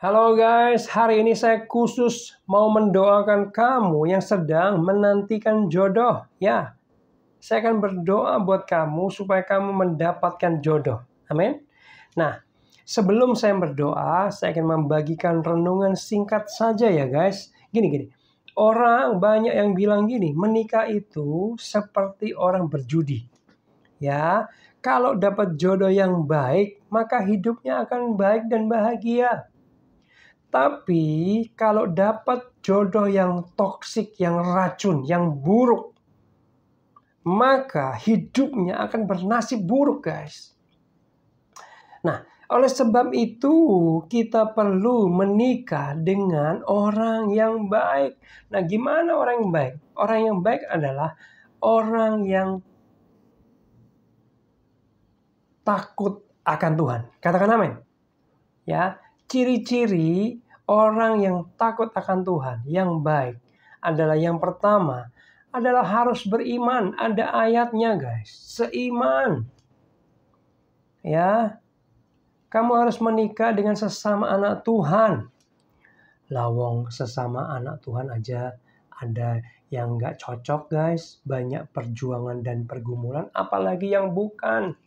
Halo guys, hari ini saya khusus mau mendoakan kamu yang sedang menantikan jodoh. Ya, saya akan berdoa buat kamu supaya kamu mendapatkan jodoh. Amin. Nah, sebelum saya berdoa, saya akan membagikan renungan singkat saja ya guys. Gini. Orang banyak yang bilang gini, menikah itu seperti orang berjudi. Ya, kalau dapat jodoh yang baik, maka hidupnya akan baik dan bahagia. Tapi kalau dapat jodoh yang toksik, yang racun, yang buruk, maka hidupnya akan bernasib buruk, guys. Nah, oleh sebab itu kita perlu menikah dengan orang yang baik. Nah, gimana orang yang baik? Orang yang baik adalah orang yang takut akan Tuhan. Katakan amin. Ya, ciri-ciri orang yang takut akan Tuhan, yang baik adalah yang pertama adalah harus beriman. Ada ayatnya, guys. Seiman. Ya, kamu harus menikah dengan sesama anak Tuhan. Lawong sesama anak Tuhan aja ada yang nggak cocok, guys. Banyak perjuangan dan pergumulan, apalagi yang bukan.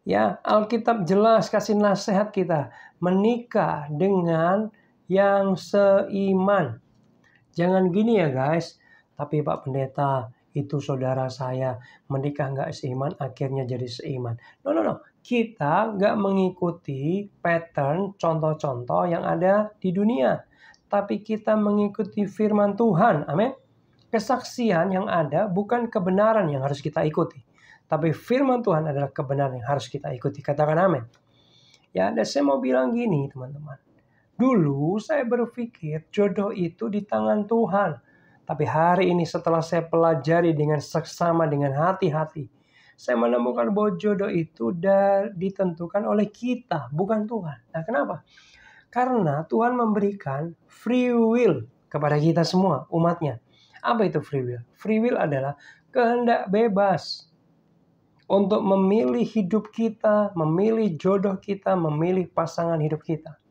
Ya, Alkitab jelas kasih nasihat kita menikah dengan yang seiman. Jangan gini ya guys, tapi Pak Pendeta itu saudara saya menikah nggak seiman akhirnya jadi seiman. No. Kita nggak mengikuti pattern contoh-contoh yang ada di dunia. Tapi kita mengikuti firman Tuhan. Amin. Kesaksian yang ada bukan kebenaran yang harus kita ikuti. Tapi firman Tuhan adalah kebenaran yang harus kita ikuti. Katakan amin. Ya, dan saya mau bilang gini teman-teman. Dulu saya berpikir jodoh itu di tangan Tuhan. Tapi hari ini setelah saya pelajari dengan seksama, dengan hati-hati. Saya menemukan bahwa jodoh itu ditentukan oleh kita, bukan Tuhan. Nah, kenapa? Karena Tuhan memberikan free will kepada kita semua, umatnya. Apa itu free will? Free will adalah kehendak bebas untuk memilih hidup kita, memilih jodoh kita, memilih pasangan hidup kita.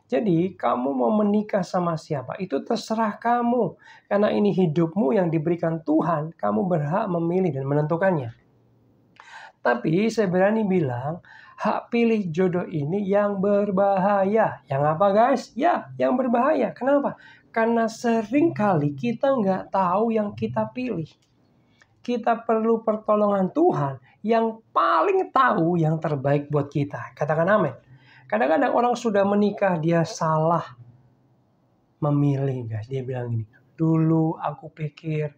Jadi kamu mau menikah sama siapa, itu terserah kamu. Karena ini hidupmu yang diberikan Tuhan, kamu berhak memilih dan menentukannya. Tapi saya berani bilang, hak pilih jodoh ini yang berbahaya. Yang apa guys? Ya, yang berbahaya. Kenapa? Karena seringkali kita nggak tahu yang kita pilih. Kita perlu pertolongan Tuhan yang paling tahu yang terbaik buat kita. Katakan amin. Kadang-kadang orang sudah menikah, dia salah memilih, guys. Dia bilang gini, dulu aku pikir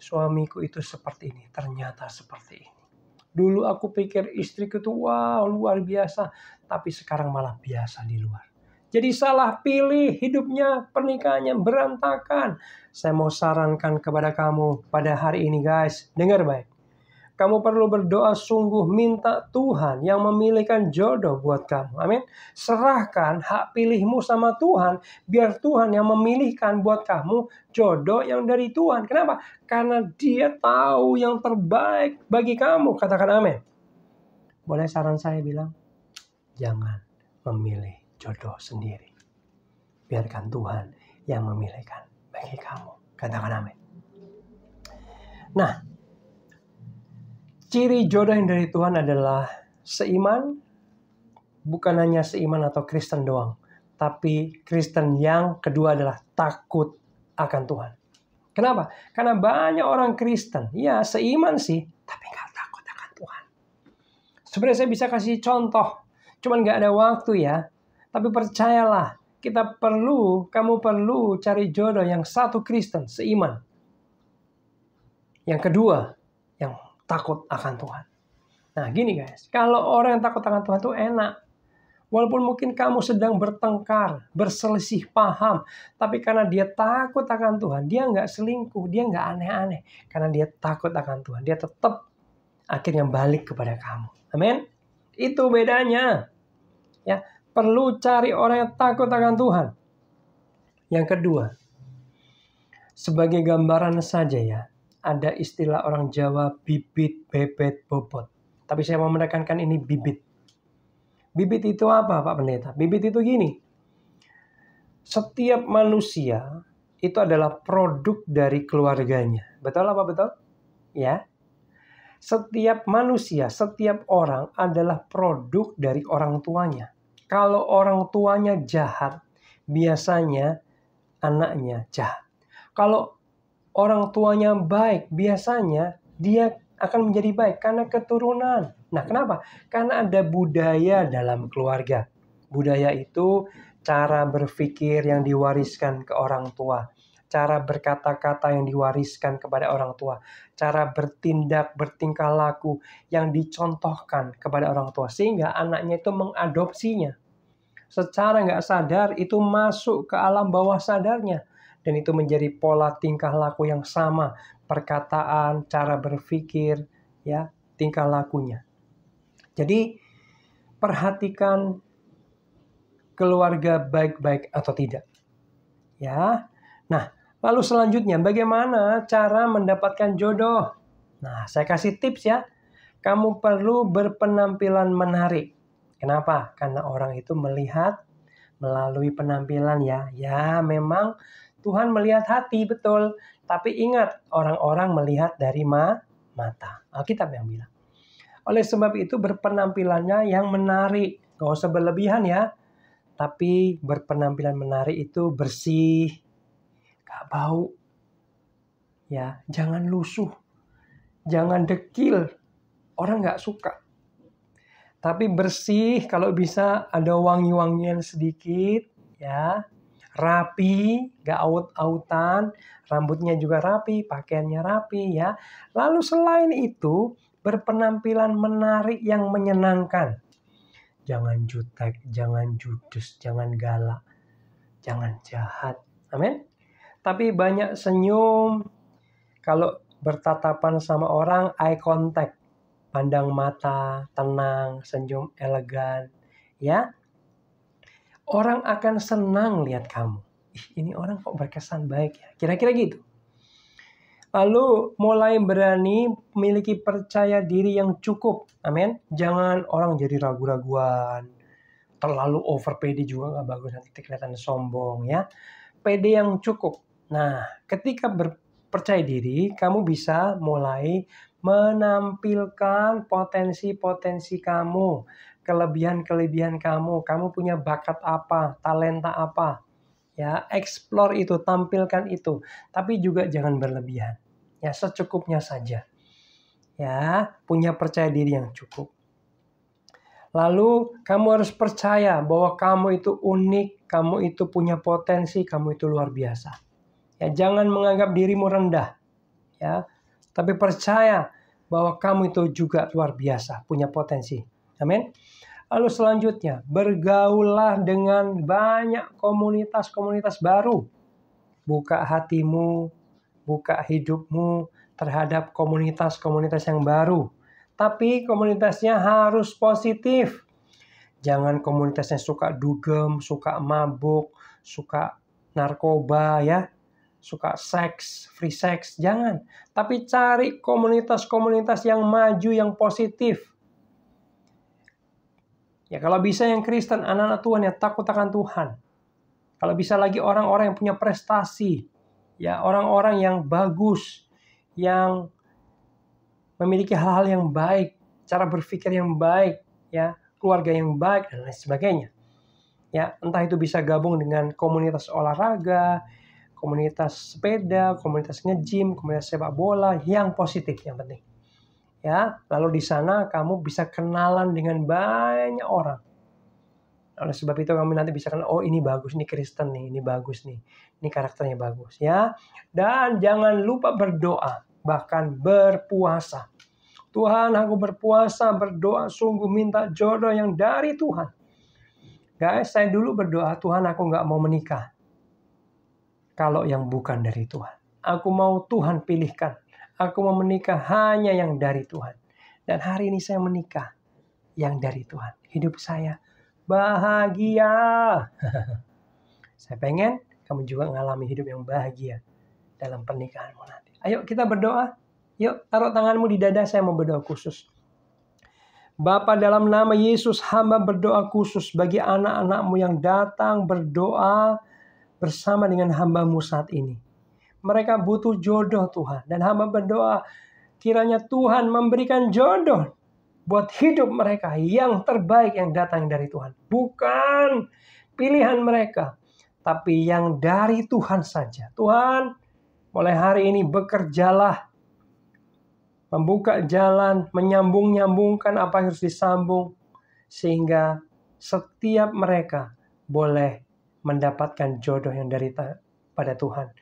suamiku itu seperti ini, ternyata seperti ini. Dulu aku pikir istriku itu wow luar biasa, tapi sekarang malah biasa di luar. Jadi salah pilih, hidupnya, pernikahannya berantakan. Saya mau sarankan kepada kamu pada hari ini guys, dengar baik. Kamu perlu berdoa sungguh, minta Tuhan yang memilihkan jodoh buat kamu. Amin. Serahkan hak pilihmu sama Tuhan, biar Tuhan yang memilihkan buat kamu jodoh yang dari Tuhan. Kenapa? Karena Dia tahu yang terbaik bagi kamu. Katakan amin. Boleh saran saya bilang, jangan memilih jodoh sendiri. Biarkan Tuhan yang memilihkan bagi kamu. Katakan amin. Nah, ciri jodoh yang dari Tuhan adalah seiman, bukan hanya seiman atau Kristen doang. Tapi Kristen yang kedua adalah takut akan Tuhan. Kenapa? Karena banyak orang Kristen, ya seiman sih, tapi gak takut akan Tuhan. Sebenarnya saya bisa kasih contoh, cuman gak ada waktu ya. Tapi percayalah, kamu perlu cari jodoh yang satu Kristen, seiman. Yang kedua, yang takut akan Tuhan. Nah gini guys, kalau orang yang takut akan Tuhan itu enak. Walaupun mungkin kamu sedang bertengkar, berselisih paham. Tapi karena dia takut akan Tuhan, dia nggak selingkuh, dia nggak aneh-aneh. Karena dia takut akan Tuhan, dia tetap akhirnya balik kepada kamu. Amin. Itu bedanya. Ya, perlu cari orang yang takut akan Tuhan. Yang kedua, sebagai gambaran saja ya, ada istilah orang Jawa bibit, bebet, bobot. Tapi saya mau menekankan ini bibit. Bibit itu apa, Pak Pendeta? Bibit itu gini. Setiap manusia itu adalah produk dari keluarganya. Betul apa betul? Ya. Setiap manusia, setiap orang adalah produk dari orang tuanya. Kalau orang tuanya jahat, biasanya anaknya jahat. Kalau orang tuanya baik, biasanya dia akan menjadi baik karena keturunan. Nah, kenapa? Karena ada budaya dalam keluarga. Budaya itu cara berpikir yang diwariskan ke orang tua, cara berkata-kata yang diwariskan kepada orang tua, cara bertindak, bertingkah laku yang dicontohkan kepada orang tua, sehingga anaknya itu mengadopsinya. Secara nggak sadar itu masuk ke alam bawah sadarnya, dan itu menjadi pola tingkah laku yang sama, perkataan, cara berpikir, ya, tingkah lakunya. Jadi perhatikan keluarga baik-baik atau tidak. Ya. Nah, lalu selanjutnya bagaimana cara mendapatkan jodoh? Nah, saya kasih tips ya. Kamu perlu berpenampilan menarik. Kenapa? Karena orang itu melihat melalui penampilan ya. Ya, memang Tuhan melihat hati, betul. Tapi ingat, orang-orang melihat dari mata. Alkitab yang bilang. Oleh sebab itu berpenampilannya yang menarik. Gak usah berlebihan ya. Tapi berpenampilan menarik itu bersih, gak bau. Ya, jangan lusuh. Jangan dekil. Orang gak suka. Tapi bersih, kalau bisa ada wangi-wangian sedikit, ya. Rapi, gak aut-autan, rambutnya juga rapi, pakaiannya rapi, ya. Lalu selain itu, berpenampilan menarik yang menyenangkan. Jangan jutek, jangan judes, jangan galak, jangan jahat. Amin. Tapi banyak senyum. Kalau bertatapan sama orang, eye contact. Pandang mata, tenang, senyum elegan. Ya. Orang akan senang lihat kamu. Ini orang kok berkesan baik ya. Kira-kira gitu. Lalu mulai berani memiliki percaya diri yang cukup. Amin. Jangan orang jadi ragu-raguan. Terlalu over pede juga nggak bagus. Nanti kelihatan sombong ya. Pede yang cukup. Nah, ketika percaya diri, kamu bisa mulai menampilkan potensi-potensi kamu, kelebihan-kelebihan kamu. Kamu punya bakat apa, talenta apa. Ya, explore itu, tampilkan itu. Tapi juga jangan berlebihan. Ya, secukupnya saja. Ya, punya percaya diri yang cukup. Lalu kamu harus percaya bahwa kamu itu unik, kamu itu punya potensi, kamu itu luar biasa. Ya, jangan menganggap dirimu rendah. Ya, tapi percaya bahwa kamu itu juga luar biasa, punya potensi. Amin. Lalu selanjutnya, bergaullah dengan banyak komunitas-komunitas baru. Buka hatimu, buka hidupmu terhadap komunitas-komunitas yang baru. Tapi komunitasnya harus positif. Jangan komunitasnya suka dugem, suka mabuk, suka narkoba ya. Suka seks, free seks, jangan. Tapi cari komunitas-komunitas yang maju, yang positif. Ya kalau bisa yang Kristen, anak-anak Tuhan yang takut akan Tuhan. Kalau bisa lagi orang-orang yang punya prestasi. Ya, orang-orang yang bagus, yang memiliki hal-hal yang baik, cara berpikir yang baik, ya, keluarga yang baik dan lain sebagainya. Ya, entah itu bisa gabung dengan komunitas olahraga, komunitas sepeda, komunitas nge-gym, komunitas sepak bola yang positif yang penting. Ya, lalu di sana kamu bisa kenalan dengan banyak orang. Oleh sebab itu kamu nanti bisa kenal, oh ini bagus, ini Kristen nih, ini bagus nih, ini karakternya bagus ya. Dan jangan lupa berdoa, bahkan berpuasa. Tuhan, aku berpuasa, berdoa, sungguh minta jodoh yang dari Tuhan. Guys, saya dulu berdoa, Tuhan aku nggak mau menikah kalau yang bukan dari Tuhan. Aku mau Tuhan pilihkan. Aku mau menikah hanya yang dari Tuhan. Dan hari ini saya menikah yang dari Tuhan. Hidup saya bahagia. Saya pengen kamu juga mengalami hidup yang bahagia dalam pernikahanmu nanti. Ayo kita berdoa. Yuk taruh tanganmu di dada, saya mau berdoa khusus. Bapa, dalam nama Yesus, hamba berdoa khusus bagi anak-anak-Mu yang datang berdoa bersama dengan hamba-Mu saat ini. Mereka butuh jodoh Tuhan. Dan hamba berdoa kiranya Tuhan memberikan jodoh buat hidup mereka yang terbaik yang datang dari Tuhan. Bukan pilihan mereka, tapi yang dari Tuhan saja. Tuhan, mulai hari ini bekerjalah. Membuka jalan, menyambung-nyambungkan apa yang harus disambung. Sehingga setiap mereka boleh mendapatkan jodoh yang dari pada Tuhan.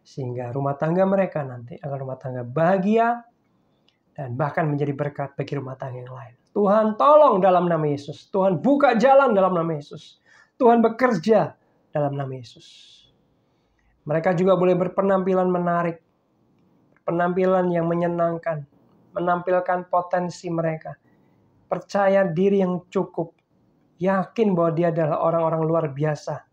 Sehingga rumah tangga mereka nanti akan rumah tangga bahagia. Dan bahkan menjadi berkat bagi rumah tangga yang lain. Tuhan tolong dalam nama Yesus. Tuhan buka jalan dalam nama Yesus. Tuhan bekerja dalam nama Yesus. Mereka juga boleh berpenampilan menarik. Penampilan yang menyenangkan. Menampilkan potensi mereka. Percaya diri yang cukup. Yakin bahwa dia adalah orang-orang luar biasa.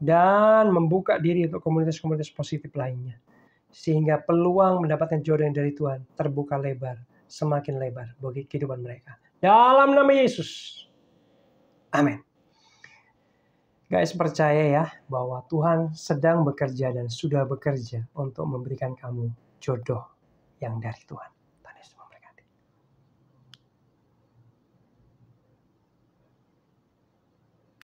Dan membuka diri untuk komunitas-komunitas positif lainnya. Sehingga peluang mendapatkan jodoh yang dari Tuhan terbuka lebar. Semakin lebar bagi kehidupan mereka. Dalam nama Yesus. Amin. Guys, percaya ya bahwa Tuhan sedang bekerja dan sudah bekerja untuk memberikan kamu jodoh yang dari Tuhan.